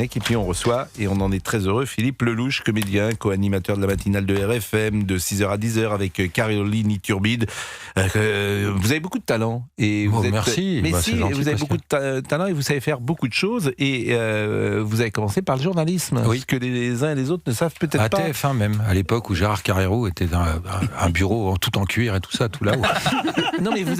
Et puis on reçoit, et on en est très heureux, Philippe Lelouch, comédien, co-animateur de la matinale de RFM, de 6h à 10h avec Caroline Iturbide. Vous avez beaucoup de talent. Et vous êtes... Merci. Mais si, gentil, vous avez beaucoup de talent et vous savez faire beaucoup de choses. Et vous avez commencé par le journalisme, oui. ce que les uns et les autres ne savent peut-être à pas. À TF1 même, à l'époque où Gérard Carrérou était dans un bureau tout en cuir et tout ça, tout là-haut. Non mais vous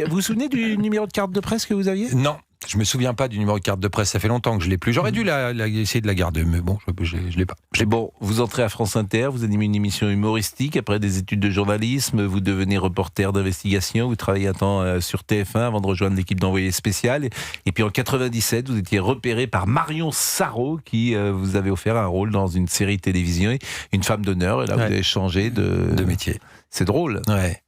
vous souvenez du numéro de carte de presse que vous aviez ? Non. Je me souviens pas du numéro de carte de presse, ça fait longtemps que je l'ai plus. J'aurais dû essayer de la garder, mais bon, je l'ai pas. Bon, vous entrez à France Inter, vous animez une émission humoristique, après des études de journalisme, vous devenez reporter d'investigation, vous travaillez un temps sur TF1 avant de rejoindre l'équipe d'envoyé spécial. Et puis en 97, vous étiez repéré par Marion Sarraud qui vous avait offert un rôle dans une série télévision, Une femme d'honneur, et là vous avez changé de métier. C'est drôle. Ouais.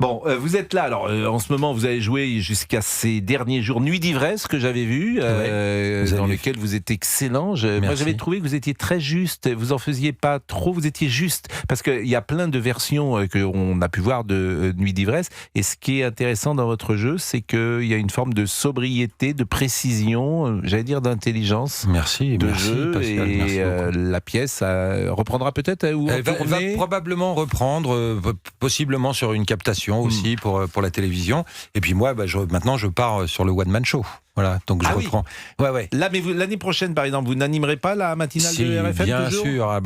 Bon, vous êtes là, alors en ce moment vous avez joué jusqu'à ces derniers jours Nuit d'ivresse que j'avais vu, dans lequel vous êtes excellent. Moi j'avais trouvé que vous étiez très juste, vous en faisiez pas trop, vous étiez juste, parce qu'il y a plein de versions qu'on a pu voir de Nuit d'ivresse, et ce qui est intéressant dans votre jeu, c'est qu'il y a une forme de sobriété, de précision, j'allais dire d'intelligence. Merci, jeu, Pascal, et la pièce reprendra peut-être ou elle va probablement reprendre, possiblement sur une captation aussi pour la télévision. Et puis moi, maintenant, je pars sur le one-man show. Voilà, donc je reprends. Oui. Ouais. Là, mais l'année prochaine, par exemple, vous n'animerez pas la matinale de RFM bien toujours ? sûr.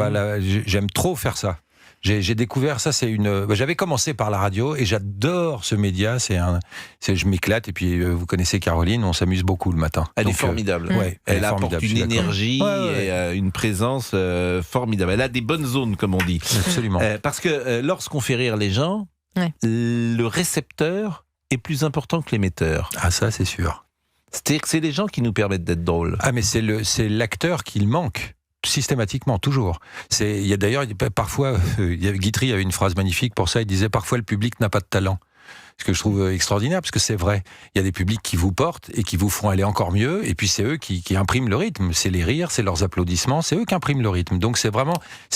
J'aime trop faire ça. J'ai découvert ça, j'avais commencé par la radio et j'adore ce média, je m'éclate, et puis vous connaissez Caroline, on s'amuse beaucoup le matin. Elle est formidable. Elle apporte une énergie et une présence formidable. Elle a des bonnes zones, comme on dit. Absolument. Parce que lorsqu'on fait rire les gens, le récepteur est plus important que l'émetteur. Ah, ça c'est sûr. C'est-à-dire que c'est les gens qui nous permettent d'être drôles. Ah, mais c'est l'acteur qui le manque. Systématiquement, toujours. Il y a d'ailleurs, parfois, Guitry avait une phrase magnifique pour ça, il disait parfois le public n'a pas de talent. Ce que je trouve extraordinaire, parce que c'est vrai. Il y a des publics qui vous portent et qui vous font aller encore mieux, et puis c'est eux qui impriment le rythme. C'est les rires, c'est leurs applaudissements, c'est eux qui impriment le rythme. Donc c'est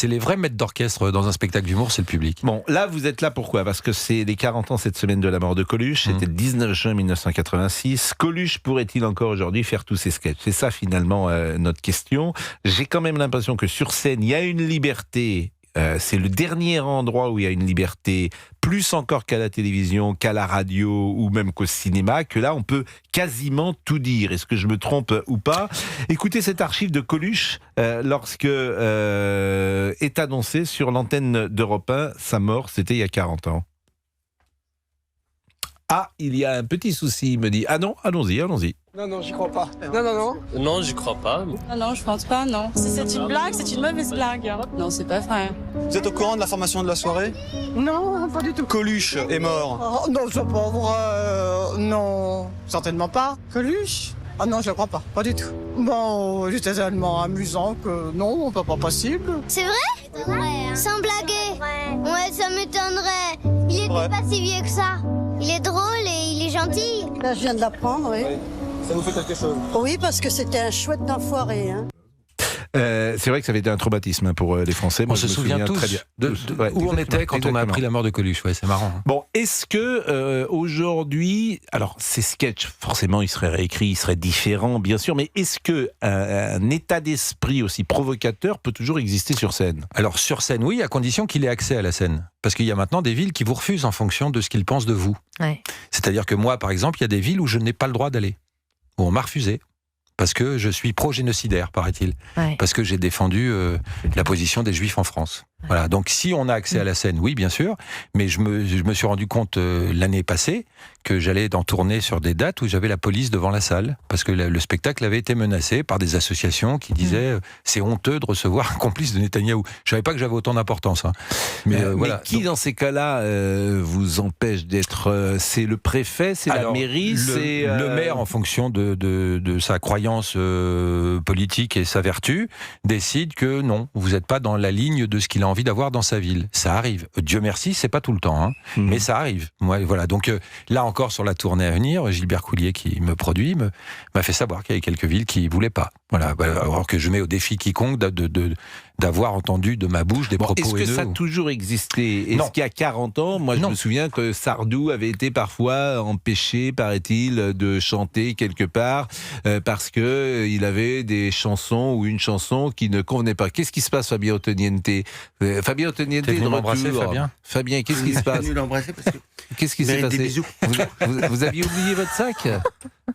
les vrais maîtres d'orchestre dans un spectacle d'humour, c'est le public. Bon, là vous êtes là pourquoi ? Parce que c'est les 40 ans cette semaine de la mort de Coluche, c'était le 19 juin 1986. Coluche pourrait-il encore aujourd'hui faire tous ses sketchs ? C'est ça finalement notre question. J'ai quand même l'impression que sur scène, il y a une liberté. C'est le dernier endroit où il y a une liberté, plus encore qu'à la télévision, qu'à la radio ou même qu'au cinéma, que là on peut quasiment tout dire. Est-ce que je me trompe ou pas ? Écoutez cette archive de Coluche lorsque est annoncé sur l'antenne d'Europe 1 sa mort, c'était il y a 40 ans. Ah, il y a un petit souci, il me dit. Ah non, allons-y. Non, j'y crois pas. Non. Non, j'y crois pas. Non, je pense pas, non. Si c'est une blague, c'est une mauvaise blague. Non, c'est pas vrai. Vous êtes au courant de la formation de la soirée ? Non, pas du tout. Coluche est mort. Oh, non, c'est pas vrai. Non, certainement pas. Coluche ? Ah non, je crois pas, pas du tout. Bon, c'était tellement amusant que non, pas possible. C'est vrai ? Ouais. Sans blaguer. Ouais, ça m'étonnerait. Il était pas si vieux que ça. Il est drôle et il est gentil. Là, je viens de l'apprendre, oui. Ça vous fait quelque chose ? Oui, parce que c'était un chouette d'enfoiré. Hein. C'est vrai que ça avait été un traumatisme pour les Français. Moi, on se souvient tous très bien. Où on était quand on a appris la mort de Coluche. Ouais, c'est marrant. Bon, est-ce que aujourd'hui, alors ces sketchs, forcément, ils seraient réécrits, ils seraient différents, bien sûr, mais est-ce que un état d'esprit aussi provocateur peut toujours exister sur scène ? Alors sur scène, oui, à condition qu'il ait accès à la scène. Parce qu'il y a maintenant des villes qui vous refusent en fonction de ce qu'ils pensent de vous. Ouais. C'est-à-dire que moi, par exemple, il y a des villes où je n'ai pas le droit d'aller, où on m'a refusé. Parce que je suis pro-génocidaire, paraît-il. Ouais. Parce que j'ai défendu la position des Juifs en France. Ouais. Voilà. Donc si on a accès à la scène, oui, bien sûr. Mais je me suis rendu compte l'année passée que j'allais en tourner sur des dates où j'avais la police devant la salle. Parce que le spectacle avait été menacé par des associations qui disaient c'est honteux de recevoir un complice de Netanyahou. Je savais pas que j'avais autant d'importance. Hein. Mais qui, dans ces cas-là, vous empêche d'être... c'est le préfet, c'est la mairie, c'est... Le maire, en fonction de sa croyance politique et sa vertu, décide que non, vous n'êtes pas dans la ligne de ce qu'il a envie d'avoir dans sa ville. Ça arrive. Dieu merci, c'est pas tout le temps, hein, mais ça arrive. Ouais, voilà. Donc là encore, sur la tournée à venir, Gilbert Coulier, qui me produit, m'a fait savoir qu'il y avait quelques villes qui voulaient pas. Voilà. Alors que je mets au défi quiconque d'avoir entendu de ma bouche des propos haineux. Est-ce que ça a toujours existé ? Est-ce qu'il y a 40 ans, moi je me souviens que Sardou avait été parfois empêché, paraît-il, de chanter quelque part parce que il avait des chansons ou une chanson qui ne convenait pas. Qu'est-ce qui se passe, Fabien Ottoniente ? Fabien Ottoniente, t'es venu m'embrasser, Fabien ? Fabien, qu'est-ce qui se passe ? Qu'est-ce qui s'est passé ? Vous aviez oublié votre sac ?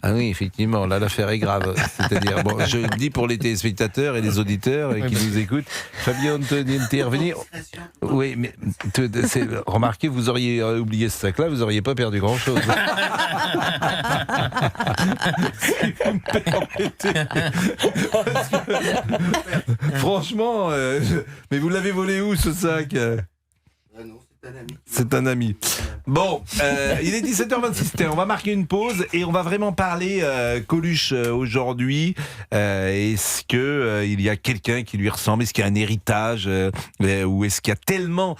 Ah oui, effectivement, là l'affaire est grave. C'est-à-dire, bon, je le dis pour les téléspectateurs et les auditeurs qui nous écoutent, Fabien Ottoniente est revenu. Oui, mais remarquez, vous auriez oublié ce sac-là, vous n'auriez pas perdu grand-chose. Si vous me permettez. Franchement, mais vous l'avez volé où ce sac ? C'est un ami. Bon, il est 17h26, on va marquer une pause et on va vraiment parler Coluche aujourd'hui. Est-ce qu'il y a quelqu'un qui lui ressemble ? Est-ce qu'il y a un héritage ? Ou est-ce qu'il y a tellement...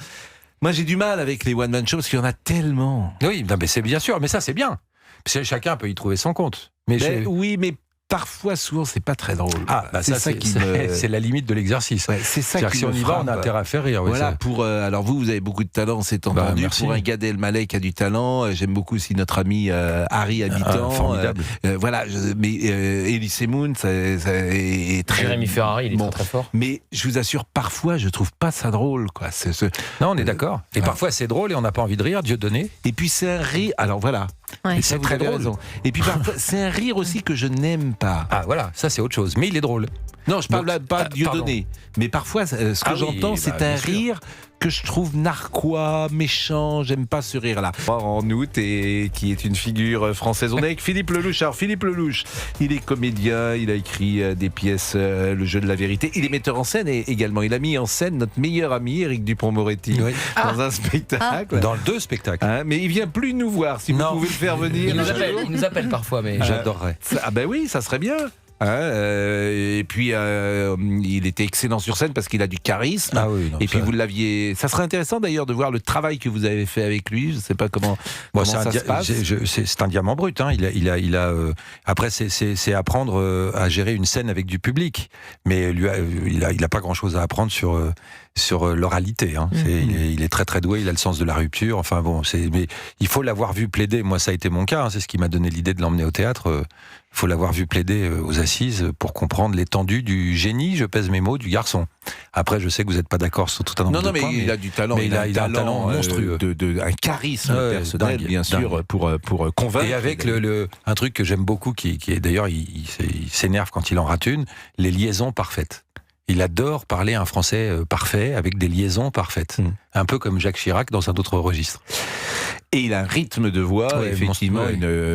Moi j'ai du mal avec les one-man shows parce qu'il y en a tellement. Oui, non, mais c'est bien sûr, mais ça c'est bien. Chacun peut y trouver son compte. Oui, mais parfois, souvent, c'est pas très drôle. Ah, bah c'est la limite de l'exercice. Ouais, c'est ça qui si on y va, on a intérêt à faire rire. Voilà, alors vous avez beaucoup de talent, c'est entendu. Pour un Gad Elmaleh qui a du talent, j'aime beaucoup aussi notre ami Harry Habitant. Formidable. Voilà, mais Elie Semoun, ça est très... Jérémy Ferrari, il est très fort. Mais je vous assure, parfois, je trouve pas ça drôle, quoi. Non, on est d'accord. Et parfois, c'est drôle et on n'a pas envie de rire, Dieu donné. Et puis, c'est un rire... Alors, voilà. Ouais. Et c'est très drôle. Raison. Et puis, parfois, c'est un rire aussi que je n'aime pas. Ah, voilà, ça, c'est autre chose. Mais il est drôle. Non, je parle pas de Dieudonné. Mais parfois, ce que j'entends, c'est un rire que je trouve narquois, méchant. J'aime pas ce rire-là. En août, et qui est une figure française. On est avec Philippe Lelouch. Alors, Philippe Lelouch, il est comédien, il a écrit des pièces, Le jeu de la vérité. Il est metteur en scène et également, il a mis en scène notre meilleur ami, Éric Dupond-Moretti, dans un spectacle. Dans 2 spectacles. Mais il vient plus nous voir. Si vous pouvez le faire venir. Il nous appelle parfois, mais j'adorerais. Ah ben oui, ça serait bien. Et puis il était excellent sur scène parce qu'il a du charisme. Ah oui, non, et puis vous l'aviez. Ça serait intéressant d'ailleurs de voir le travail que vous avez fait avec lui. Je ne sais pas comment ça se passe. C'est un diamant brut. Hein. Après, c'est apprendre à gérer une scène avec du public. Mais lui, il a pas grand-chose à apprendre sur l'oralité. Hein. Il est très très doué. Il a le sens de la rupture. Enfin bon, mais il faut l'avoir vu plaider. Moi, ça a été mon cas. Hein. C'est ce qui m'a donné l'idée de l'emmener au théâtre. Il faut l'avoir vu plaider aux assises pour comprendre l'étendue du génie, je pèse mes mots, du garçon. Après, je sais que vous n'êtes pas d'accord sur tout un nombre de points. Non, mais il a du talent. Mais il a un talent monstrueux. Un charisme personnel, dingue, bien sûr, pour convaincre. Et avec un truc que j'aime beaucoup, qui est d'ailleurs, il s'énerve quand il en rate une, les liaisons parfaites. Il adore parler un français parfait, avec des liaisons parfaites. Un peu comme Jacques Chirac dans un autre registre. Et il a un rythme de voix, effectivement,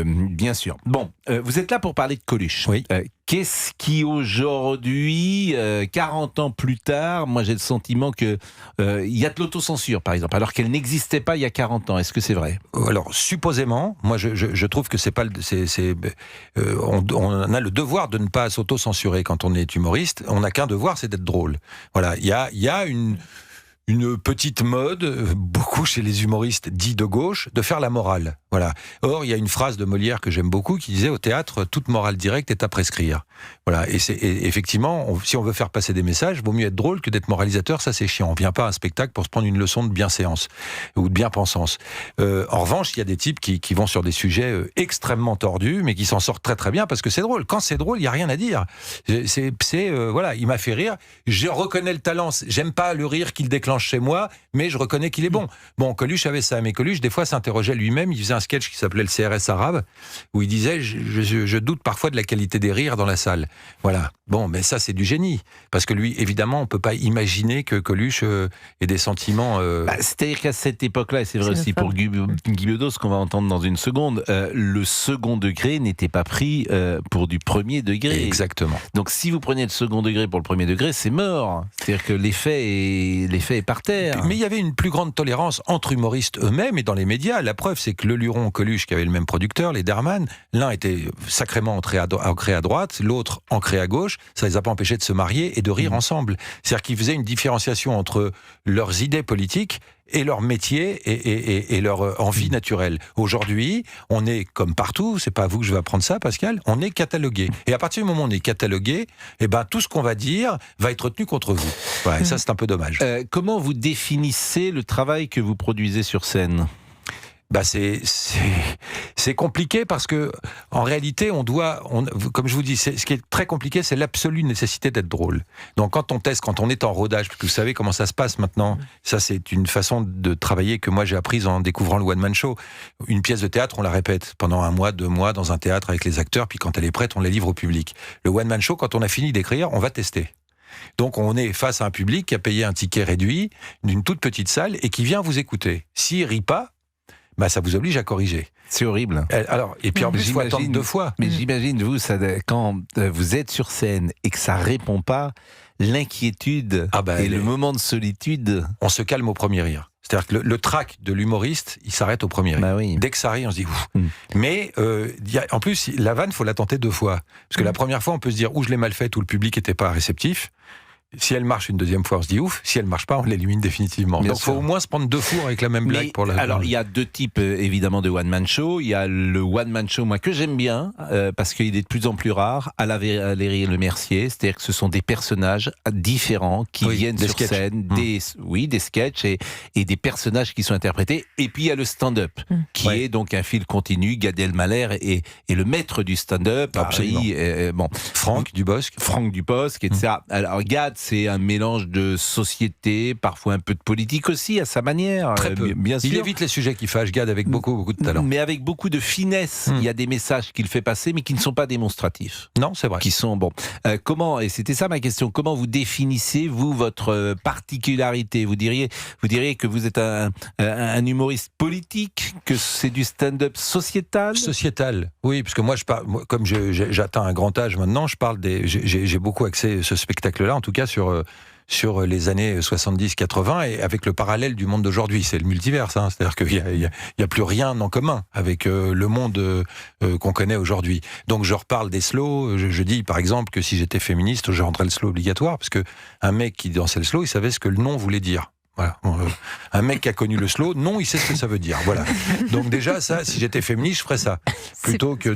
bien sûr. Bon, vous êtes là pour parler de Coluche. Oui. Qu'est-ce qui aujourd'hui, 40 ans plus tard, moi j'ai le sentiment que il y a de l'autocensure, par exemple, alors qu'elle n'existait pas il y a 40 ans. Est-ce que c'est vrai ? Alors, supposément, moi je trouve que c'est pas... on a le devoir de ne pas s'autocensurer quand on est humoriste. On n'a qu'un devoir, c'est d'être drôle. Voilà, il y a une petite mode, beaucoup chez les humoristes dits de gauche, de faire la morale. Voilà. Or, il y a une phrase de Molière que j'aime beaucoup qui disait « Au théâtre, toute morale directe est à prescrire ». Voilà. Et effectivement, si on veut faire passer des messages, vaut mieux être drôle que d'être moralisateur, ça c'est chiant. On vient pas à un spectacle pour se prendre une leçon de bienséance ou de bien-pensance. En revanche, il y a des types qui vont sur des sujets extrêmement tordus, mais qui s'en sortent très très bien parce que c'est drôle. Quand c'est drôle, il n'y a rien à dire. Voilà, il m'a fait rire. Je reconnais le talent. J'aime pas le rire qu'il déclenche chez moi, mais je reconnais qu'il est bon. Bon, Coluche avait ça, mais Coluche, des fois, s'interrogeait lui-même. Il faisait un sketch qui s'appelait le CRS arabe, où il disait je doute parfois de la qualité des rires dans la salle. Voilà. Bon, mais ça, c'est du génie. Parce que lui, évidemment, on peut pas imaginer que Coluche ait des sentiments... C'est-à-dire qu'à cette époque-là, et c'est vrai aussi pour Guy Bedos, ce qu'on va entendre dans une seconde, le second degré n'était pas pris pour du premier degré. Exactement. Donc, si vous prenez le second degré pour le premier degré, c'est mort. C'est-à-dire que l'effet est par terre. Mais il y avait une plus grande tolérance entre humoristes eux-mêmes et dans les médias. La preuve, c'est que Le Luron, Coluche, qui avait le même producteur, les Derman, l'un était sacrément ancré à droite, l'autre ancré à gauche. Ça les a pas empêchés de se marier et de rire ensemble. C'est-à-dire qu'ils faisaient une différenciation entre leurs idées politiques et leur métier et leur envie naturelle. Aujourd'hui, on est comme partout, c'est pas à vous que je vais apprendre ça, Pascal, on est catalogué. Et à partir du moment où on est catalogué, tout ce qu'on va dire va être retenu contre vous. Ouais, et ça, c'est un peu dommage. Comment vous définissez le travail que vous produisez sur scène ? C'est compliqué parce que en réalité comme je vous dis, ce qui est très compliqué, c'est l'absolue nécessité d'être drôle. Donc quand on teste, quand on est en rodage, parce que vous savez comment ça se passe maintenant, ça c'est une façon de travailler que moi j'ai apprise en découvrant le one man show. Une pièce de théâtre, on la répète pendant 1 mois, 2 mois dans un théâtre avec les acteurs, puis quand elle est prête, on la livre au public. Le one man show, quand on a fini d'écrire, on va tester. Donc on est face à un public qui a payé un ticket réduit d'une toute petite salle et qui vient vous écouter. S'il rit pas, ça vous oblige à corriger. C'est horrible. Alors, et puis en plus, il faut attendre 2 fois. Mais j'imagine, vous, quand vous êtes sur scène et que ça répond pas, l'inquiétude et le moment de solitude... On se calme au premier rire. C'est-à-dire que le trac de l'humoriste, il s'arrête au premier rire. Oui. Dès que ça rit, on se dit ouf. Mais en plus, la vanne, faut la tenter 2 fois. Parce que la première fois, on peut se dire je l'ai mal faite, ou le public n'était pas réceptif. Si elle marche une 2e fois, on se dit ouf. Si elle marche pas, on l'élimine définitivement. Donc, il faut au moins se prendre 2 fours avec la même blague pour la. Alors, il y a 2 types évidemment de one man show. Il y a le one man show, moi que j'aime bien, parce qu'il est de plus en plus rare, à la Valérie Le Mercier. C'est-à-dire que ce sont des personnages différents qui viennent sur scène, des sketchs et des personnages qui sont interprétés. Et puis il y a le stand-up, qui est donc un fil continu. Gad Elmaleh est le maître du stand-up. Franck Dubosc, etc. Alors Gad, c'est un mélange de société, parfois un peu de politique aussi, à sa manière. Très peu. Bien sûr. Il évite les sujets qui fâchent, Gad, avec beaucoup de talent. Mais avec beaucoup de finesse. Il y a des messages qu'il fait passer, mais qui ne sont pas démonstratifs. Non, c'est vrai. Qui sont comment, et c'était ça ma question, comment vous définissez, vous, votre particularité ? Vous diriez que vous êtes un humoriste politique, que c'est du stand-up sociétal ? Sociétal, oui, parce que moi, comme j'atteins un grand âge maintenant, j'ai beaucoup axé ce spectacle-là, en tout cas sur les années 70-80 et avec le parallèle du monde d'aujourd'hui. C'est le multiverse, c'est-à-dire qu'il y a plus rien en commun avec le monde qu'on connaît aujourd'hui. Donc je reparle des slows, je dis par exemple que si j'étais féministe, je rendrais le slow obligatoire, parce que un mec qui dansait le slow, il savait ce que le nom voulait dire. Voilà. Un mec qui a connu le slow, non, il sait ce que ça veut dire. Voilà. Donc déjà, ça, si j'étais féministe, je ferais ça plutôt que de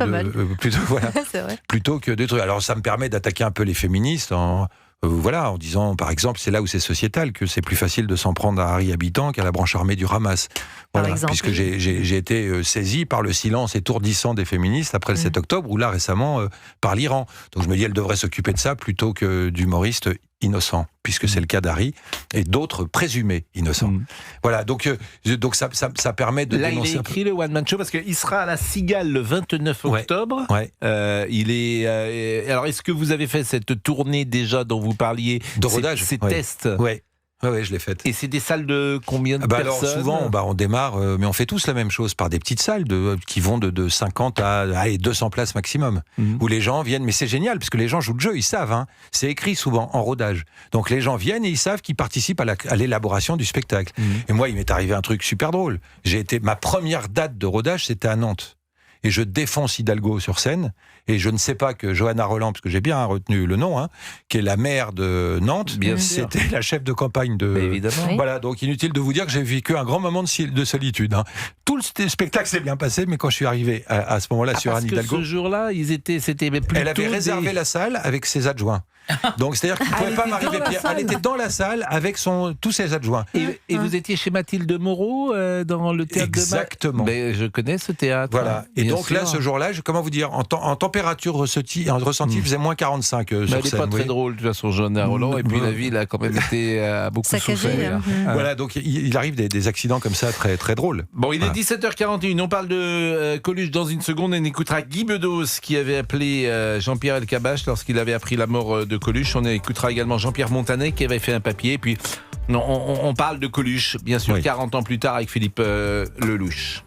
trucs. Alors ça me permet d'attaquer un peu les féministes en disant, par exemple, c'est là où c'est sociétal que c'est plus facile de s'en prendre à Harry Habitant qu'à la branche armée du Hamas. Voilà, puisque j'ai été saisi par le silence étourdissant des féministes après le 7 octobre, ou là récemment par l'Iran. Donc je me dis, elle devrait s'occuper de ça plutôt que d'humoristes innocents, puisque c'est le cas d'Harry et d'autres présumés innocents. Voilà, donc ça permet de dénoncer. Il a écrit le one man show parce qu'il sera à la Cigale le 29 octobre. Ouais. Alors, est-ce que vous avez fait cette tournée déjà dont vous parliez, de rodage, ces tests? Oui, je l'ai faite. Et c'est des salles de combien de personnes? Alors souvent, on démarre, mais on fait tous la même chose par des petites salles qui vont de 50 à 200 places maximum, où les gens viennent. Mais c'est génial, parce que les gens jouent le jeu, ils savent. C'est écrit souvent en rodage. Donc les gens viennent et ils savent qu'ils participent à l'élaboration du spectacle. Et moi, il m'est arrivé un truc super drôle. Ma première date de rodage, c'était à Nantes. Et je défonce Hidalgo sur scène, et je ne sais pas que Johanna Roland, parce que j'ai bien retenu le nom, qui est la maire de Nantes, c'était la chef de campagne de... Mais évidemment. Oui. Voilà, donc inutile de vous dire que j'ai vécu un grand moment de solitude. Tout le spectacle s'est bien passé, mais quand je suis arrivé à ce moment-là sur Anne Hidalgo... Parce que ce jour-là, c'était plutôt... Elle avait réservé la salle avec ses adjoints. Donc c'est-à-dire qu'il ne pouvait pas m'arriver pire. Elle était dans la salle avec tous ses adjoints. Et vous étiez chez Mathilde Moreau dans le théâtre Exactement. Mais je connais ce théâtre. Voilà. Et donc sûr. Là, ce jour-là, comment vous dire, en température ressentie, il faisait moins 45 sur scène. Elle n'est pas très drôle de toute façon, Johanna Roland. Et puis la ville a quand même été beaucoup souffert. Voilà, donc il arrive des accidents comme ça très très drôles. Bon, il est 17h41. On parle de Coluche dans une seconde. On écoutera Guy Bedos qui avait appelé Jean-Pierre Elkabbach lorsqu'il avait appris la mort de Coluche. On écoutera également Jean-Pierre Montanet qui avait fait un papier. Et puis on parle de Coluche, bien sûr, 40 ans plus tard avec Philippe Lelouch.